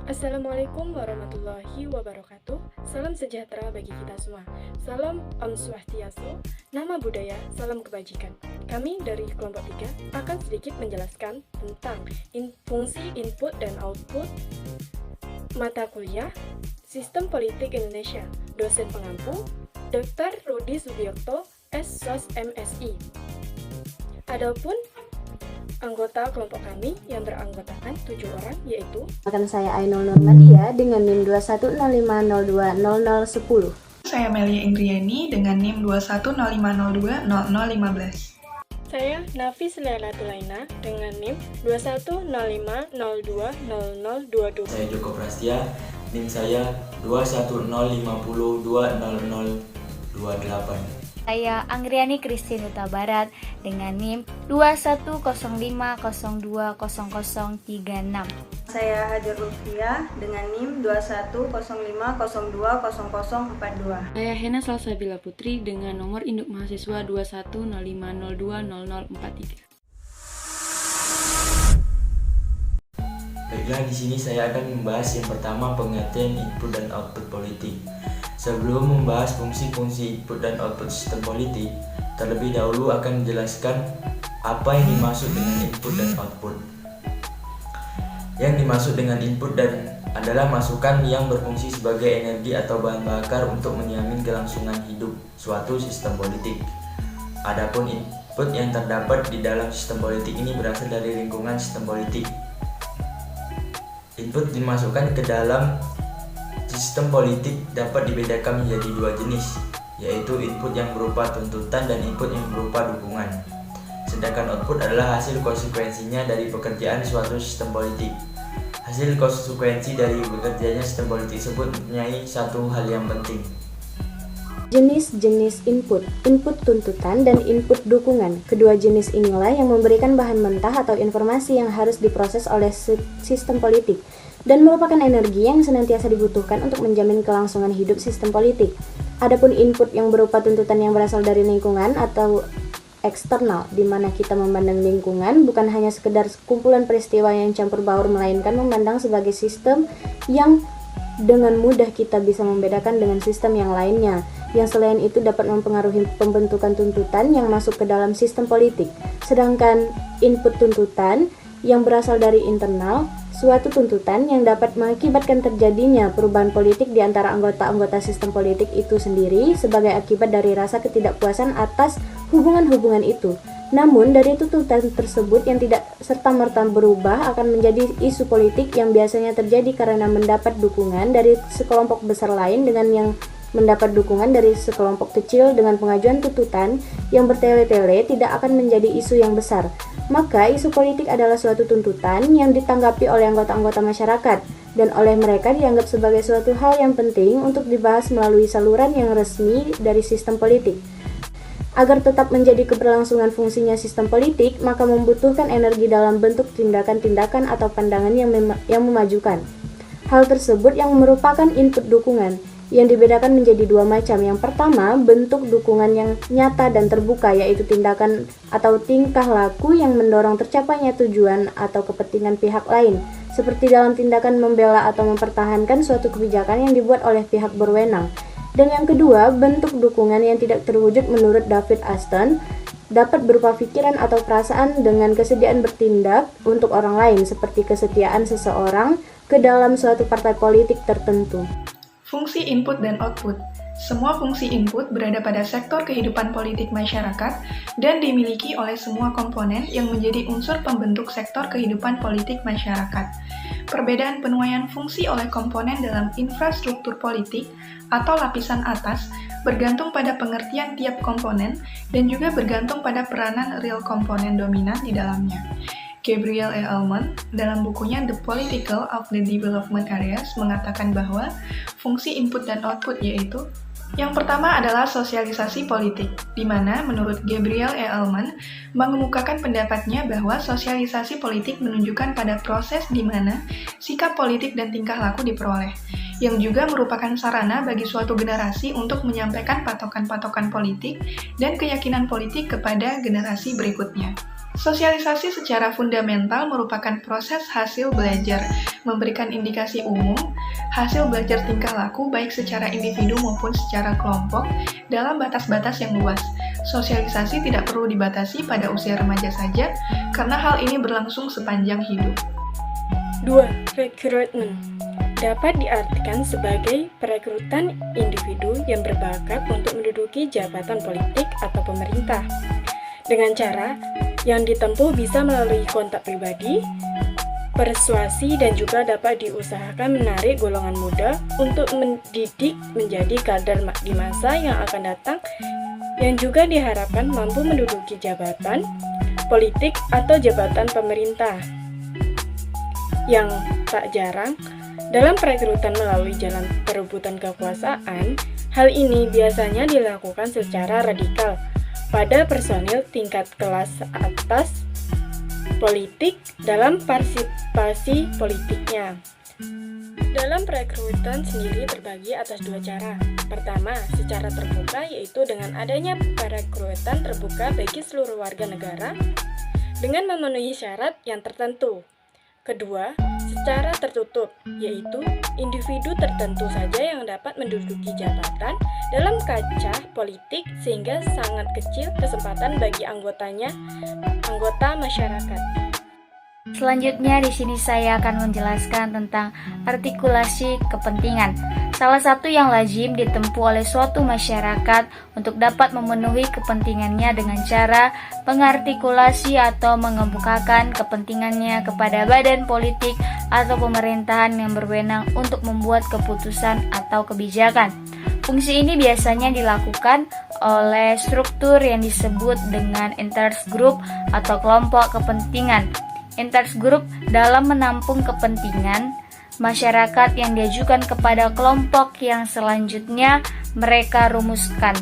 Assalamualaikum warahmatullahi wabarakatuh. Salam sejahtera bagi kita semua. Salam Om Swastiastu, nama budaya, salam kebajikan. Kami dari kelompok 3 akan sedikit menjelaskan tentang fungsi input dan output mata kuliah Sistem Politik Indonesia. Dosen pengampu Dr. Rudi Subiakto, S.Sos MSI. Adapun anggota kelompok kami yang beranggotakan 7 orang yaitu Saya Ainul Nurmadia dengan NIM 2105020010. Saya Melia Indriani dengan NIM 2105020015. Saya Nafis Lela Tulaina dengan NIM 2105020022. Saya Joko Prastia, NIM saya 2105200028. Saya Anggriani Christine Huta Barat dengan NIM 2105020036. Saya Hajar Lutfia dengan NIM 2105020042. Saya Hena Salsabila Putri dengan nomor induk mahasiswa 2105020043. Baiklah, di sini saya akan membahas yang pertama pengertian input dan output politik. Sebelum membahas fungsi-fungsi input dan output sistem politik, terlebih dahulu akan menjelaskan apa yang dimaksud dengan input dan output. Yang dimaksud dengan input adalah masukan yang berfungsi sebagai energi atau bahan bakar untuk menjamin kelangsungan hidup suatu sistem politik. Adapun input yang terdapat di dalam sistem politik ini berasal dari lingkungan sistem politik. Input dimasukkan ke dalam sistem politik dapat dibedakan menjadi dua jenis, yaitu input yang berupa tuntutan dan input yang berupa dukungan. Sedangkan output adalah hasil konsekuensinya dari pekerjaan suatu sistem politik. Hasil konsekuensi dari bekerjanya sistem politik tersebut mempunyai satu hal yang penting. Jenis-jenis input tuntutan dan input dukungan. Kedua jenis inilah yang memberikan bahan mentah atau informasi yang harus diproses oleh sistem politik dan merupakan energi yang senantiasa dibutuhkan untuk menjamin kelangsungan hidup sistem politik. Adapun input yang berupa tuntutan yang berasal dari lingkungan atau eksternal, di mana kita memandang lingkungan bukan hanya sekedar kumpulan peristiwa yang campur baur, melainkan memandang sebagai sistem yang dengan mudah kita bisa membedakan dengan sistem yang lainnya, yang selain itu dapat mempengaruhi pembentukan tuntutan yang masuk ke dalam sistem politik. Sedangkan input tuntutan yang berasal dari internal, suatu tuntutan yang dapat mengakibatkan terjadinya perubahan politik di antara anggota-anggota sistem politik itu sendiri sebagai akibat dari rasa ketidakpuasan atas hubungan-hubungan itu. Namun, dari tuntutan tersebut yang tidak serta-merta berubah akan menjadi isu politik yang biasanya terjadi karena mendapat dukungan dari sekelompok besar lain dengan yang mendapat dukungan dari sekelompok kecil. Dengan pengajuan tuntutan yang bertele-tele tidak akan menjadi isu yang besar. Maka isu politik adalah suatu tuntutan yang ditanggapi oleh anggota-anggota masyarakat dan oleh mereka dianggap sebagai suatu hal yang penting untuk dibahas melalui saluran yang resmi dari sistem politik. Agar tetap menjadi keberlangsungan fungsinya sistem politik, maka membutuhkan energi dalam bentuk tindakan-tindakan atau pandangan yang memajukan. Hal tersebut yang merupakan input dukungan, yang dibedakan menjadi dua macam. Yang pertama, bentuk dukungan yang nyata dan terbuka, yaitu tindakan atau tingkah laku yang mendorong tercapainya tujuan atau kepentingan pihak lain, seperti dalam tindakan membela atau mempertahankan suatu kebijakan yang dibuat oleh pihak berwenang. Dan yang kedua, bentuk dukungan yang tidak terwujud menurut David Aston dapat berupa pikiran atau perasaan dengan kesediaan bertindak untuk orang lain, seperti kesetiaan seseorang ke dalam suatu partai politik tertentu. Fungsi input dan output. Semua fungsi input berada pada sektor kehidupan politik masyarakat dan dimiliki oleh semua komponen yang menjadi unsur pembentuk sektor kehidupan politik masyarakat. Perbedaan penuaian fungsi oleh komponen dalam infrastruktur politik atau lapisan atas bergantung pada pengertian tiap komponen dan juga bergantung pada peranan real komponen dominan di dalamnya. Gabriel E. Allman dalam bukunya The Political of the Development Areas mengatakan bahwa fungsi input dan output yaitu yang pertama adalah sosialisasi politik, di mana menurut Gabriel E. Allman mengemukakan pendapatnya bahwa sosialisasi politik menunjukkan pada proses di mana sikap politik dan tingkah laku diperoleh. yang juga merupakan sarana bagi suatu generasi untuk menyampaikan patokan-patokan politik dan keyakinan politik kepada generasi berikutnya. Sosialisasi secara fundamental merupakan proses hasil belajar, memberikan indikasi umum, hasil belajar tingkah laku baik secara individu maupun secara kelompok dalam batas-batas yang luas. Sosialisasi tidak perlu dibatasi pada usia remaja saja, karena hal ini berlangsung sepanjang hidup. 2. Rekrutmen dapat diartikan sebagai perekrutan individu yang berbakat untuk menduduki jabatan politik atau pemerintah. Dengan cara yang ditempuh bisa melalui kontak pribadi, persuasi, dan juga dapat diusahakan menarik golongan muda untuk mendidik menjadi kader di masa yang akan datang, yang juga diharapkan mampu menduduki jabatan politik atau jabatan pemerintah. Yang tak jarang, dalam perekrutan melalui jalan perebutan kekuasaan, hal ini biasanya dilakukan secara radikal pada personil tingkat kelas atas politik dalam partisipasi politiknya. Dalam perekrutan sendiri terbagi atas 2 cara. Pertama, secara terbuka, yaitu dengan adanya perekrutan terbuka bagi seluruh warga negara dengan memenuhi syarat yang tertentu. Kedua, secara tertutup, yaitu individu tertentu saja yang dapat menduduki jabatan dalam kancah politik sehingga sangat kecil kesempatan bagi anggota masyarakat. Selanjutnya di sini saya akan menjelaskan tentang artikulasi kepentingan. Salah satu yang lazim ditempuh oleh suatu masyarakat untuk dapat memenuhi kepentingannya dengan cara mengartikulasi atau mengemukakan kepentingannya kepada badan politik atau pemerintahan yang berwenang untuk membuat keputusan atau kebijakan. Fungsi ini biasanya dilakukan oleh struktur yang disebut dengan interest group atau kelompok kepentingan. Interest group dalam menampung kepentingan masyarakat yang diajukan kepada kelompok yang selanjutnya mereka rumuskan.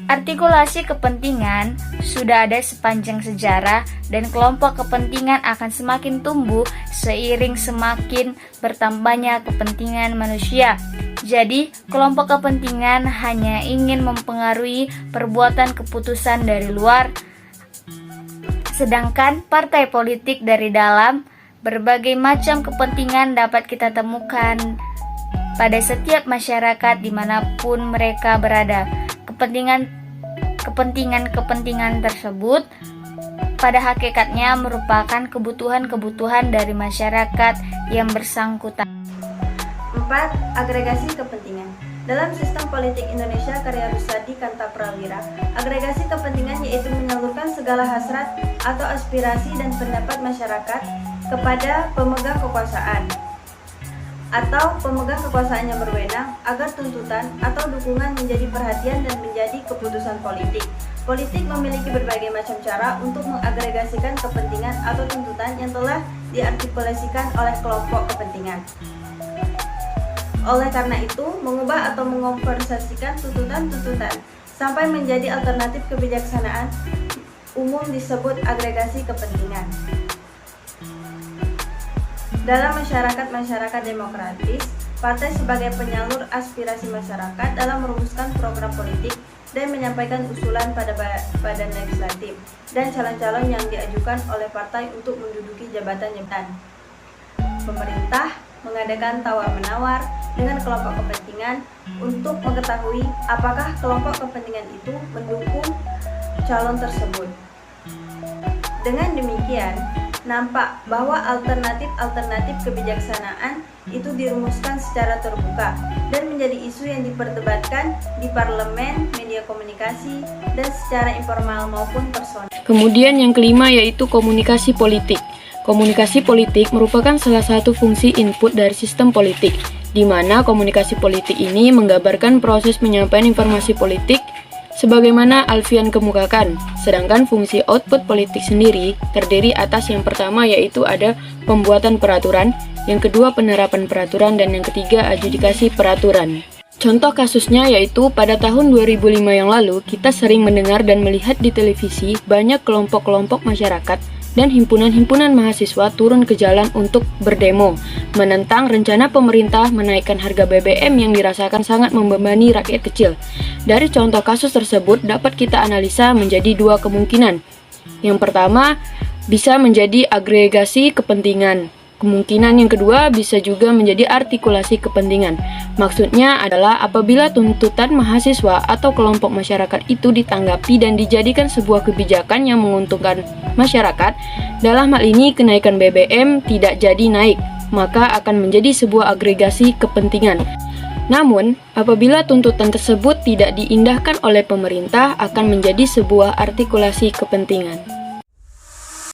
Artikulasi kepentingan sudah ada sepanjang sejarah dan kelompok kepentingan akan semakin tumbuh seiring semakin bertambahnya kepentingan manusia. Jadi, kelompok kepentingan hanya ingin mempengaruhi perbuatan keputusan dari luar, sedangkan partai politik dari dalam. Berbagai macam kepentingan dapat kita temukan pada setiap masyarakat dimanapun mereka berada. Kepentingan tersebut pada hakikatnya merupakan kebutuhan-kebutuhan dari masyarakat yang bersangkutan. 4. Agregasi kepentingan. Dalam sistem politik Indonesia karya Rusadi Kanta Prawira, agregasi kepentingan yaitu menyalurkan segala hasrat atau aspirasi dan pendapat masyarakat kepada pemegang kekuasaan atau pemegang kekuasaan yang berwenang agar tuntutan atau dukungan menjadi perhatian dan menjadi keputusan politik. Politik memiliki berbagai macam cara untuk mengagregasikan kepentingan atau tuntutan yang telah diartikulasikan oleh kelompok kepentingan. Oleh karena itu, mengubah atau mengonversasikan tuntutan-tuntutan sampai menjadi alternatif kebijaksanaan umum disebut agregasi kepentingan. Dalam masyarakat demokratis, partai sebagai penyalur aspirasi masyarakat dalam merumuskan program politik dan menyampaikan usulan pada badan legislatif dan calon-calon yang diajukan oleh partai untuk menduduki jabatan-jabatan. Pemerintah mengadakan tawar-menawar dengan kelompok kepentingan untuk mengetahui apakah kelompok kepentingan itu mendukung calon tersebut. Dengan demikian, nampak bahwa alternatif kebijaksanaan itu dirumuskan secara terbuka dan menjadi isu yang diperdebatkan di parlemen, media komunikasi, dan secara informal maupun personal. Kemudian yang kelima yaitu komunikasi politik. Komunikasi politik merupakan salah satu fungsi input dari sistem politik, di mana komunikasi politik ini menggambarkan proses penyampaian informasi politik sebagaimana Alfian kemukakan. Sedangkan fungsi output politik sendiri terdiri atas yang pertama yaitu ada pembuatan peraturan, yang kedua penerapan peraturan, dan yang ketiga adjudikasi peraturan. Contoh kasusnya yaitu pada tahun 2005 yang lalu kita sering mendengar dan melihat di televisi banyak kelompok-kelompok masyarakat dan himpunan-himpunan mahasiswa turun ke jalan untuk berdemo, menentang rencana pemerintah menaikkan harga BBM yang dirasakan sangat membebani rakyat kecil. Dari contoh kasus tersebut dapat kita analisa menjadi dua kemungkinan. Yang pertama, bisa menjadi agregasi kepentingan. Kemungkinan yang kedua bisa juga menjadi artikulasi kepentingan. Maksudnya adalah apabila tuntutan mahasiswa atau kelompok masyarakat itu ditanggapi dan dijadikan sebuah kebijakan yang menguntungkan masyarakat, dalam hal ini kenaikan BBM tidak jadi naik, maka akan menjadi sebuah agregasi kepentingan. Namun, apabila tuntutan tersebut tidak diindahkan oleh pemerintah, akan menjadi sebuah artikulasi kepentingan.